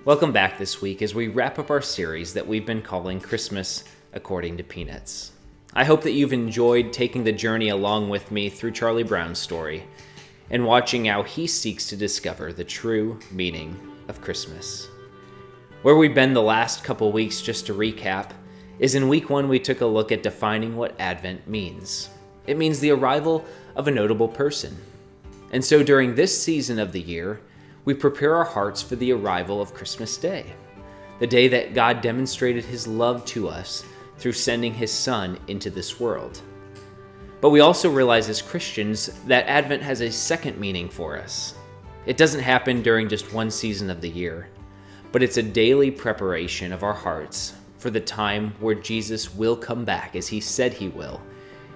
Welcome back this week as we wrap up our series that we've been calling Christmas According to Peanuts. I hope that you've enjoyed taking the journey along with me through Charlie Brown's story and watching how he seeks to discover the true meaning of Christmas. Where we've been the last couple weeks, just to recap, is in week 1 we took a look at defining what Advent means. It means the arrival of a notable person. And so during this season of the year, we prepare our hearts for the arrival of Christmas Day, the day that God demonstrated his love to us through sending his Son into this world. But we also realize as Christians that Advent has a second meaning for us. It doesn't happen during just one season of the year, but it's a daily preparation of our hearts for the time where Jesus will come back as he said he will,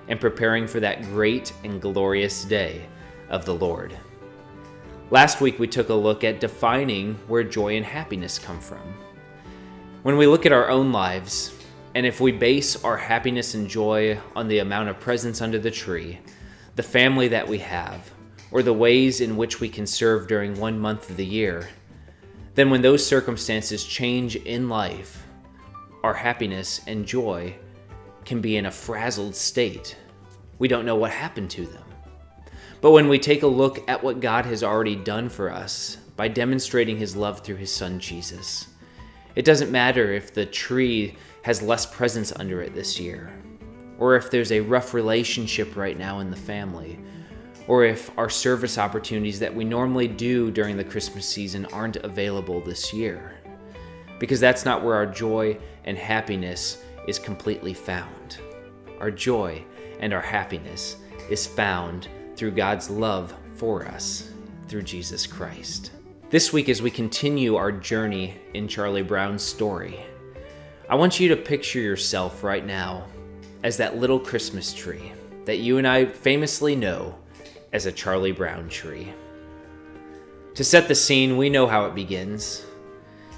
and preparing for that great and glorious day of the Lord. Last week, we took a look at defining where joy and happiness come from. When we look at our own lives, and if we base our happiness and joy on the amount of presents under the tree, the family that we have, or the ways in which we can serve during one month of the year, then when those circumstances change in life, our happiness and joy can be in a frazzled state. We don't know what happened to them. But when we take a look at what God has already done for us by demonstrating his love through his Son Jesus, it doesn't matter if the tree has less presents under it this year, or if there's a rough relationship right now in the family, or if our service opportunities that we normally do during the Christmas season aren't available this year, because that's not where our joy and happiness is completely found. Our joy and our happiness is found through God's love for us through Jesus Christ. This week, as we continue our journey in Charlie Brown's story, I want you to picture yourself right now as that little Christmas tree that you and I famously know as a Charlie Brown tree. To set the scene, we know how it begins.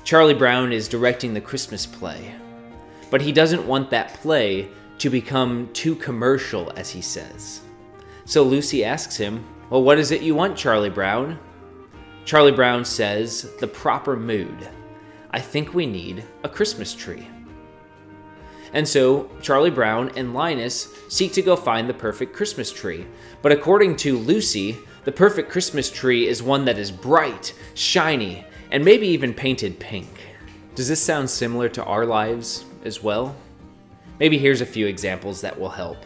Charlie Brown is directing the Christmas play, but he doesn't want that play to become too commercial, as he says. So Lucy asks him, "Well, what is it you want, Charlie Brown?" Charlie Brown says, "The proper mood. I think we need a Christmas tree." And so Charlie Brown and Linus seek to go find the perfect Christmas tree. But according to Lucy, the perfect Christmas tree is one that is bright, shiny, and maybe even painted pink. Does this sound similar to our lives as well? Maybe here's a few examples that will help.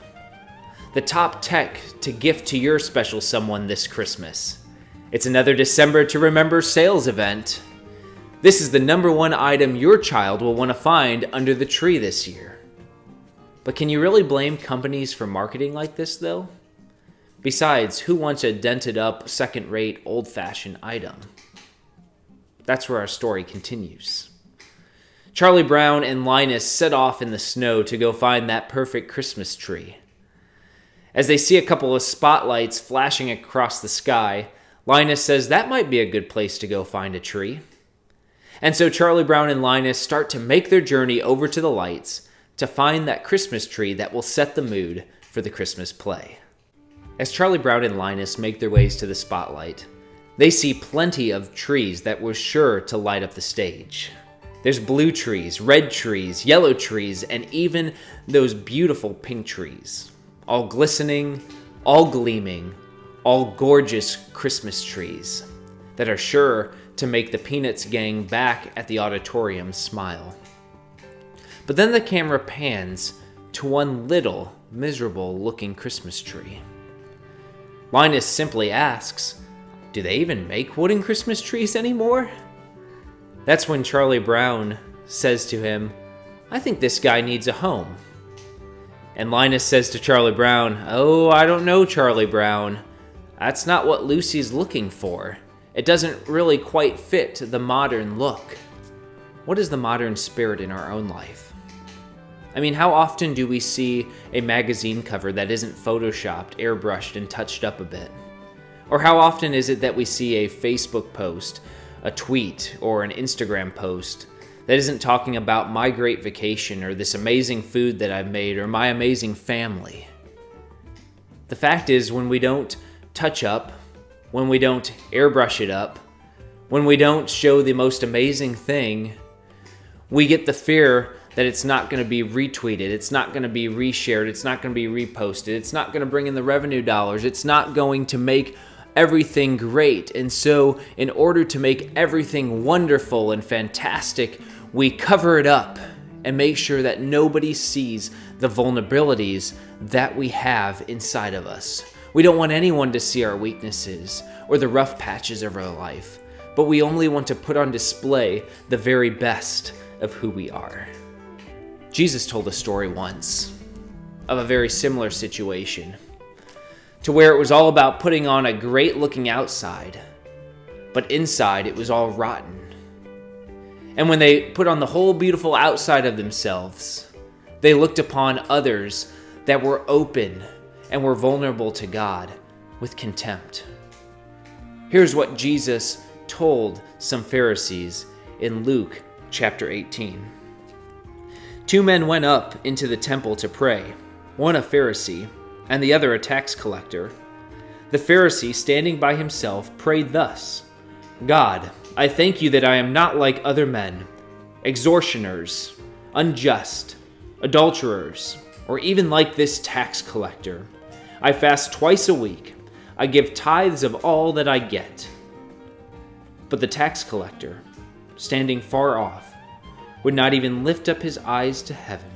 The top tech to gift to your special someone this Christmas. It's another December to Remember sales event. This is the number one item your child will want to find under the tree this year. But can you really blame companies for marketing like this, though? Besides, who wants a dented up, second-rate, old-fashioned item? That's where our story continues. Charlie Brown and Linus set off in the snow to go find that perfect Christmas tree. As they see a couple of spotlights flashing across the sky, Linus says that might be a good place to go find a tree. And so Charlie Brown and Linus start to make their journey over to the lights to find that Christmas tree that will set the mood for the Christmas play. As Charlie Brown and Linus make their ways to the spotlight, they see plenty of trees that were sure to light up the stage. There's blue trees, red trees, yellow trees, and even those beautiful pink trees. All glistening, all gleaming, all gorgeous Christmas trees that are sure to make the Peanuts gang back at the auditorium smile. But then the camera pans to one little, miserable-looking Christmas tree. Linus simply asks, "Do they even make wooden Christmas trees anymore?" That's when Charlie Brown says to him, "I think this guy needs a home." And Linus says to Charlie Brown, "Oh, I don't know, Charlie Brown. That's not what Lucy's looking for. It doesn't really quite fit the modern look." What is the modern spirit in our own life? I mean, how often do we see a magazine cover that isn't photoshopped, airbrushed, and touched up a bit? Or how often is it that we see a Facebook post, a tweet, or an Instagram post that isn't talking about my great vacation or this amazing food that I've made or my amazing family? The fact is, when we don't touch up, when we don't airbrush it up, When we don't show the most amazing thing, we get the fear that it's not going to be retweeted, it's not going to be reshared, it's not going to be reposted, it's not going to bring in the revenue dollars, it's not going to make everything great. And so in order to make everything wonderful and fantastic, we cover it up and make sure that nobody sees the vulnerabilities that we have inside of us. We don't want anyone to see our weaknesses or the rough patches of our life, but we only want to put on display the very best of who we are. Jesus told a story once of a very similar situation, to where it was all about putting on a great looking outside, but inside it was all rotten. And when they put on the whole beautiful outside of themselves, they looked upon others that were open and were vulnerable to God with contempt. Here's what Jesus told some Pharisees in Luke chapter 18. 2 men went up into the temple to pray, one a Pharisee and the other a tax collector. The Pharisee, standing by himself, prayed thus: God, I thank you that I am not like other men, extortioners, unjust, adulterers, or even like this tax collector. I fast twice a week. I give tithes of all that I get. But the tax collector, standing far off, would not even lift up his eyes to heaven,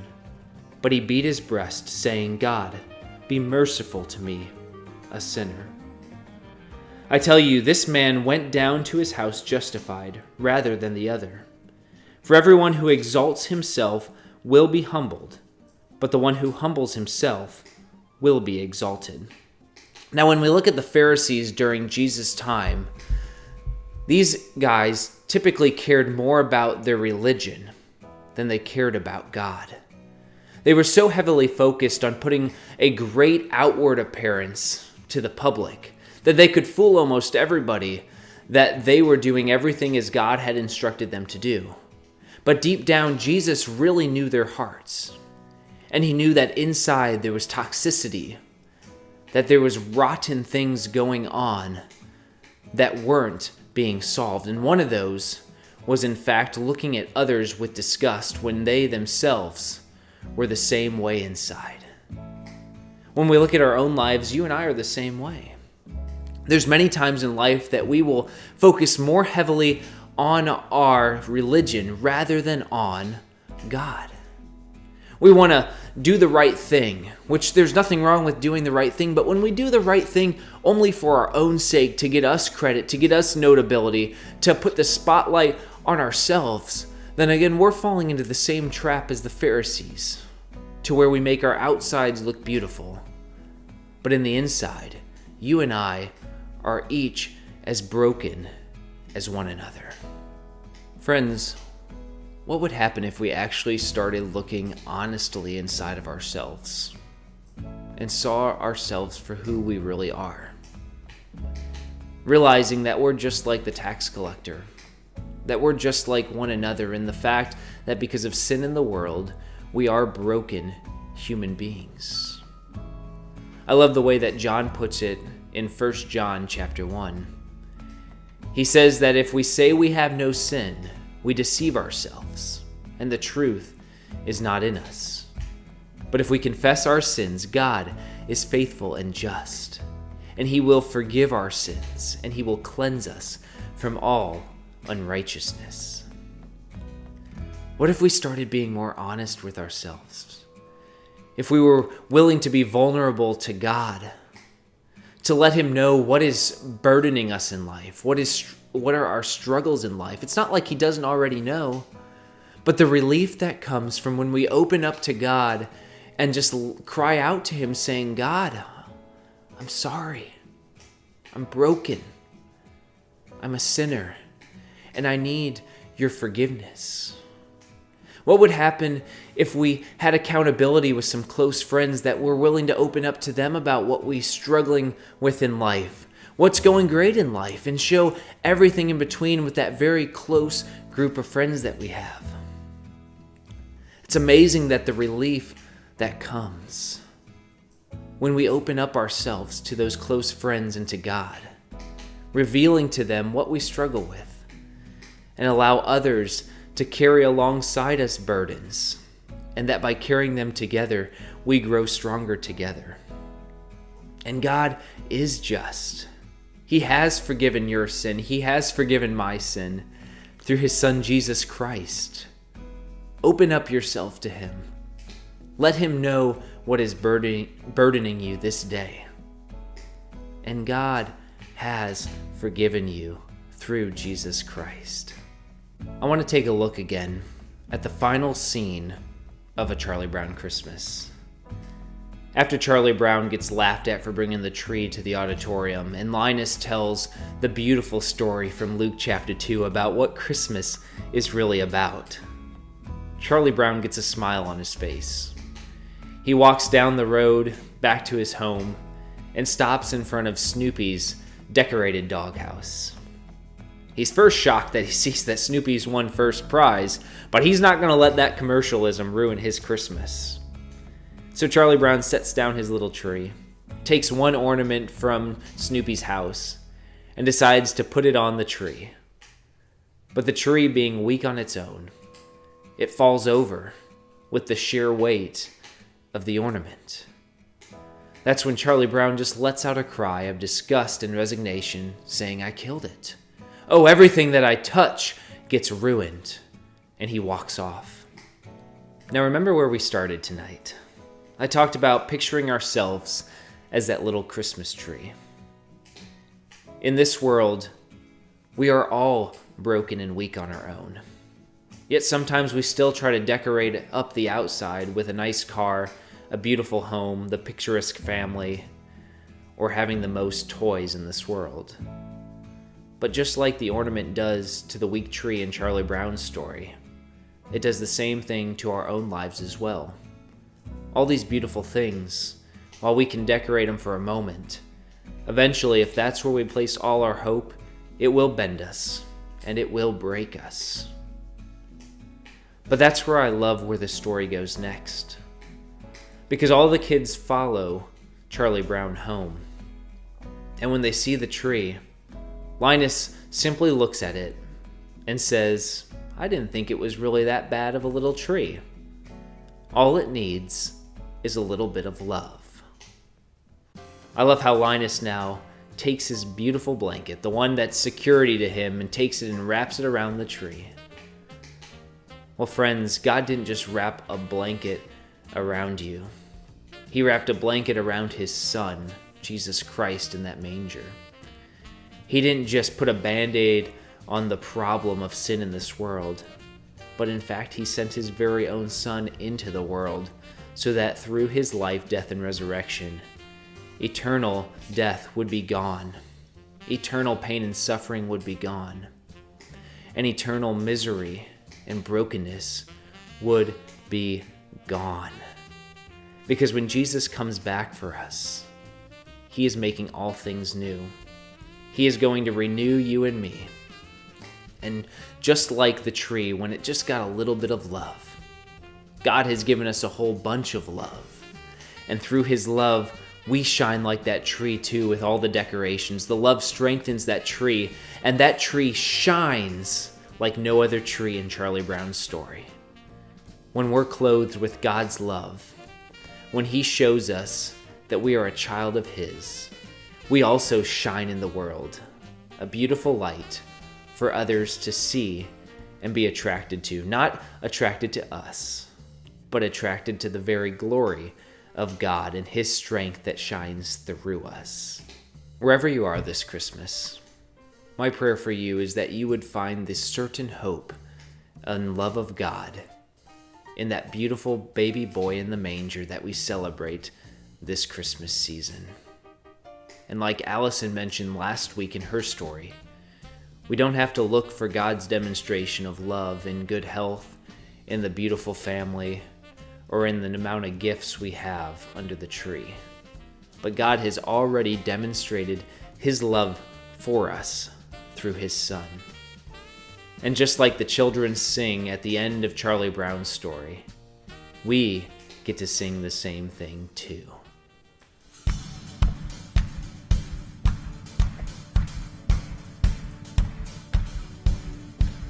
but he beat his breast, saying, God, be merciful to me, a sinner. I tell you, this man went down to his house justified rather than the other. For everyone who exalts himself will be humbled, but the one who humbles himself will be exalted. Now, when we look at the Pharisees during Jesus' time, these guys typically cared more about their religion than they cared about God. They were so heavily focused on putting a great outward appearance to the public that they could fool almost everybody that they were doing everything as God had instructed them to do. But deep down, Jesus really knew their hearts. And he knew that inside there was toxicity, that there was rotten things going on that weren't being solved. And one of those was, in fact, looking at others with disgust when they themselves were the same way inside. When we look at our own lives, you and I are the same way. There's many times in life that we will focus more heavily on our religion rather than on God. We want to do the right thing, which there's nothing wrong with doing the right thing, but when we do the right thing only for our own sake, to get us credit, to get us notability, to put the spotlight on ourselves, then again, we're falling into the same trap as the Pharisees, to where we make our outsides look beautiful. But in the inside, you and I are each as broken as one another. Friends, what would happen if we actually started looking honestly inside of ourselves and saw ourselves for who we really are? Realizing that we're just like the tax collector, that we're just like one another in the fact that because of sin in the world, we are broken human beings. I love the way that John puts it in 1 John chapter 1. He says that if we say we have no sin, we deceive ourselves, and the truth is not in us. But if we confess our sins, God is faithful and just, and he will forgive our sins, and he will cleanse us from all unrighteousness. What if we started being more honest with ourselves? If we were willing to be vulnerable to God, to let him know what is burdening us in life, what are our struggles in life. It's not like he doesn't already know, but the relief that comes from when we open up to God and just cry out to him saying, God, I'm sorry. I'm broken. I'm a sinner, and I need your forgiveness. What would happen if we had accountability with some close friends that were willing to open up to them about what we're struggling with in life, what's going great in life, and show everything in between with that very close group of friends that we have? It's amazing that the relief that comes when we open up ourselves to those close friends and to God, revealing to them what we struggle with, and allow others to carry alongside us burdens, and that by carrying them together, we grow stronger together. And God is just. He has forgiven your sin. He has forgiven my sin through his Son, Jesus Christ. Open up yourself to him. Let him know what is burdening you this day. And God has forgiven you through Jesus Christ. I want to take a look again at the final scene of A Charlie Brown Christmas. After Charlie Brown gets laughed at for bringing the tree to the auditorium, and Linus tells the beautiful story from Luke chapter 2 about what Christmas is really about, Charlie Brown gets a smile on his face. He walks down the road back to his home and stops in front of Snoopy's decorated doghouse. He's first shocked that he sees that Snoopy's won first prize, but he's not going to let that commercialism ruin his Christmas. So Charlie Brown sets down his little tree, takes one ornament from Snoopy's house, and decides to put it on the tree. But the tree being weak on its own, it falls over with the sheer weight of the ornament. That's when Charlie Brown just lets out a cry of disgust and resignation, saying, "I killed it. Oh, everything that I touch gets ruined." And he walks off. Now remember where we started tonight. I talked about picturing ourselves as that little Christmas tree. In this world, we are all broken and weak on our own. Yet sometimes we still try to decorate up the outside with a nice car, a beautiful home, the picturesque family, or having the most toys in this world. But just like the ornament does to the weak tree in Charlie Brown's story, it does the same thing to our own lives as well. All these beautiful things, while we can decorate them for a moment, eventually, if that's where we place all our hope, it will bend us and it will break us. But that's where I love where the story goes next. Because all the kids follow Charlie Brown home. And when they see the tree, Linus simply looks at it and says, "I didn't think it was really that bad of a little tree. All it needs is a little bit of love." I love how Linus now takes his beautiful blanket, the one that's security to him, and takes it and wraps it around the tree. Well, friends, God didn't just wrap a blanket around you. He wrapped a blanket around his Son, Jesus Christ, in that manger. He didn't just put a band-aid on the problem of sin in this world, but in fact, he sent his very own Son into the world so that through his life, death, and resurrection, eternal death would be gone. Eternal pain and suffering would be gone. And eternal misery and brokenness would be gone. Because when Jesus comes back for us, he is making all things new. He is going to renew you and me. And just like the tree, when it just got a little bit of love, God has given us a whole bunch of love. And through his love, we shine like that tree too with all the decorations. The love strengthens that tree, and that tree shines like no other tree in Charlie Brown's story. When we're clothed with God's love, when he shows us that we are a child of his, we also shine in the world, a beautiful light for others to see and be attracted to. Not attracted to us, but attracted to the very glory of God and his strength that shines through us. Wherever you are this Christmas, my prayer for you is that you would find this certain hope and love of God in that beautiful baby boy in the manger that we celebrate this Christmas season. And like Allison mentioned last week in her story, we don't have to look for God's demonstration of love and good health in the beautiful family or in the amount of gifts we have under the tree. But God has already demonstrated his love for us through his Son. And just like the children sing at the end of Charlie Brown's story, we get to sing the same thing too.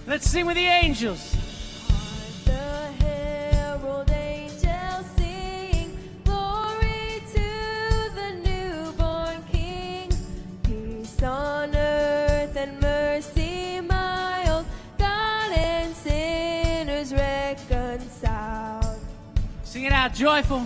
Let's sing with the angels. The herald angels sing, glory to the newborn King. Peace on earth and mercy mild, God and sinners reconciled. Sing it out, joyful.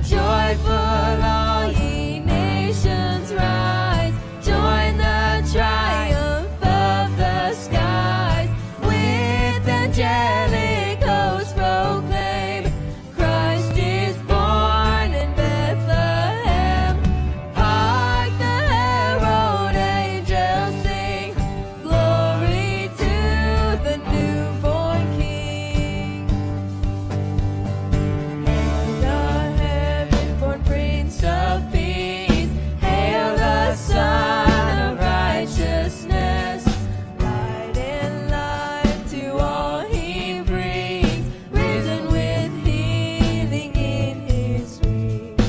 Joyful all ye nations rise, join the triumph of the skies. With angelic hosts proclaim, Christ is born in Bethlehem. Hark the herald angels sing, glory to the newborn King. Hail the heaven-born Prince of Peace, hail the Son of Righteousness. Light and life to all he brings, risen with healing in his wings.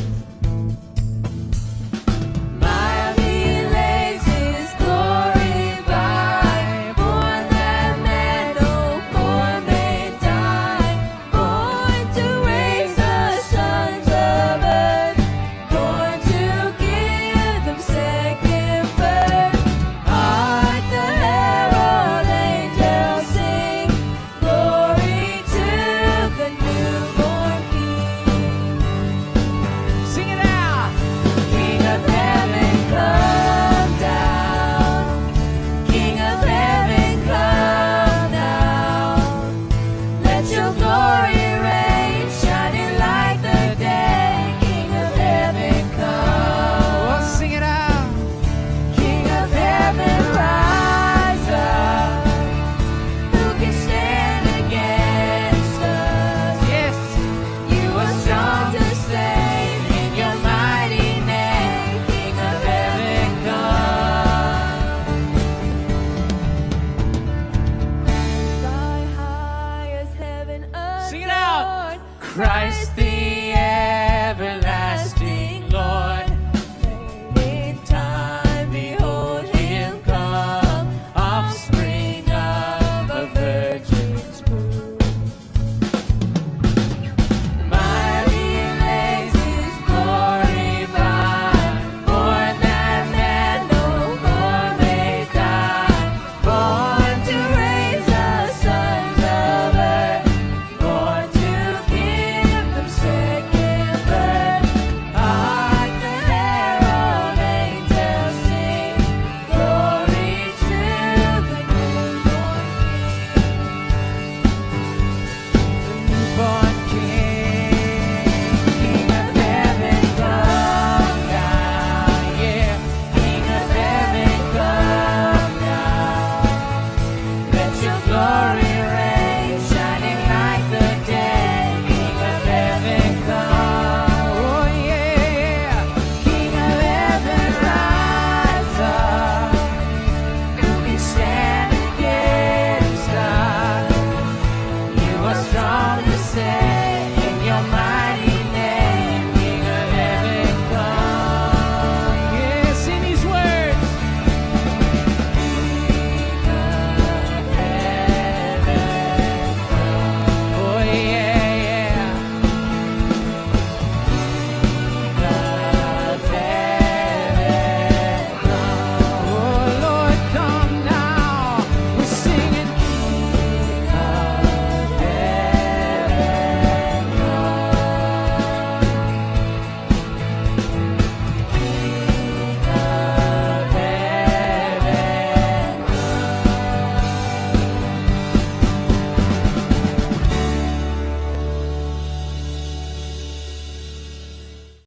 Mild he lays his glory by, born that man no more may die, born to raise the sons of earth, born to give them second birth. Hark the herald angels sing, glory to the newborn King. Sing it out. King of heaven, come down. King of heaven, come down. Let your glory reign, shining like the day. King of heaven, Oh, come. sing it out. King of heaven, rise up. Who can stand against us? Yes. You are strong to save, in your mighty name, King of heaven, come. Fly high as heaven Sing it out. adored, Christ the